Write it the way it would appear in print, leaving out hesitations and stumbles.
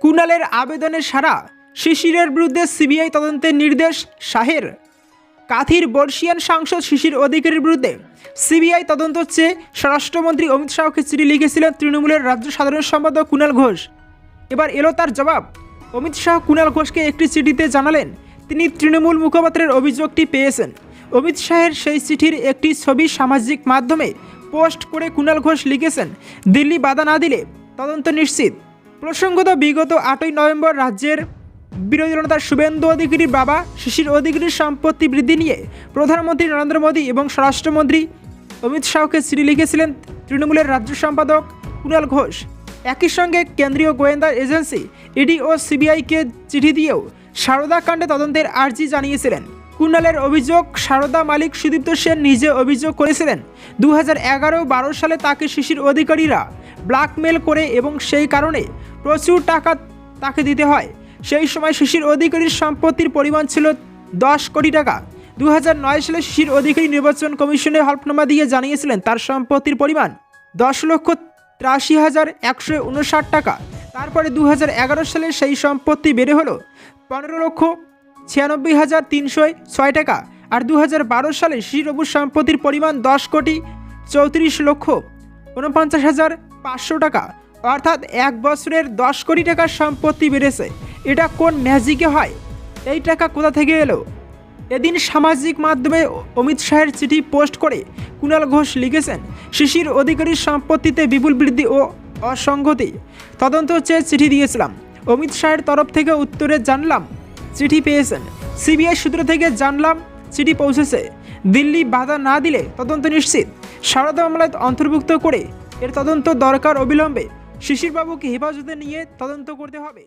কুণালের আবেদনে সাড়া, শিশিরের বিরুদ্ধে সিবিআই তদন্তের নির্দেশ শাহের। কাথির বর্ষিয়ান সাংসদ শিশির অধিকারীর বিরুদ্ধে সিবিআই তদন্ত চেয়ে স্বরাষ্ট্রমন্ত্রী অমিত শাহকে চিঠি লিখেছিলেন তৃণমূলের রাজ্য সাধারণ সম্পাদক কুণাল ঘোষ। এবার এলো তার জবাব। অমিত শাহ কুণাল ঘোষকে একটি চিঠিতে জানালেন তিনি তৃণমূল মুখপাত্রের অভিযোগটি পেয়েছেন। অমিত শাহের সেই চিঠির একটি ছবি সামাজিক মাধ্যমে পোস্ট করে কুণাল ঘোষ লিখেছেন, দিল্লি বাধা না দিলে তদন্ত নিশ্চিত। প্রসঙ্গত বিগত 8ই নভেম্বর রাজ্যের বিরোধী নেতা শুভেন্দু অধিকারীর বাবা শিশির অধিকারীর সম্পত্তি বৃদ্ধি নিয়ে প্রধানমন্ত্রী নরেন্দ্র মোদী এবং স্বরাষ্ট্রমন্ত্রী অমিত শাহকে চিঠি লিখেছিলেন তৃণমূলের রাজ্য সম্পাদক কুণাল ঘোষ। একই সঙ্গে কেন্দ্রীয় গোয়েন্দা এজেন্সি ইডি ও সিবিআইকে চিঠি দিয়েও সারদা কাণ্ডে তদন্তের আর্জি জানিয়েছিলেন। কুণালের অভিযোগ, সারদা মালিক সুদীপ্ত সেন নিজে অভিযোগ করেছিলেন 2011-12 সালে তাকে শিশির অধিকারীরা ব্ল্যাকমেল করে এবং সেই কারণে প্রচুর টাকা তাকে দিতে হয়। সেই সময় শিশির অধিকারীর সম্পত্তির পরিমাণ ছিল 10 কোটি টাকা। 2009 সালে শিশির অধিকারী নির্বাচন কমিশনে হলফনামা দিয়ে জানিয়েছিলেন তার সম্পত্তির পরিমাণ 10,83,159 টাকা। তারপরে 2011 সালে সেই সম্পত্তি বেড়ে হলো 15,96,306 টাকা। আর 2012 সালে শিশিরবাবুর সম্পত্তির পরিমাণ 10,34,49,500 টাকা। অর্থাৎ 1 বছরের 10 কোটি টাকার সম্পত্তি বেড়েছে। এটা কোন ম্যাজিকে হয়? এই টাকা কোথা থেকে এলো? এদিন সামাজিক মাধ্যমে অমিত শাহের চিঠি পোস্ট করে কুণাল ঘোষ লিখেছেন, শিশির অধিকারীর সম্পত্তিতে বিপুল বৃদ্ধি ও অসঙ্গতি তদন্ত চেয়ে চিঠি দিয়েছিলাম। অমিত শাহের তরফ থেকে উত্তরে জানলাম চিঠি পেয়েছেন। সিবিআই সূত্র থেকে জানলাম চিঠি পৌঁছেছে। দিল্লি বাধা না দিলে তদন্ত নিশ্চিত। সারদা মামলায় অন্তর্ভুক্ত করে এর তদন্ত দরকার। অবিলম্বে শিশিরবাবুকে হেফাজতে নিয়ে তদন্ত করতে হবে।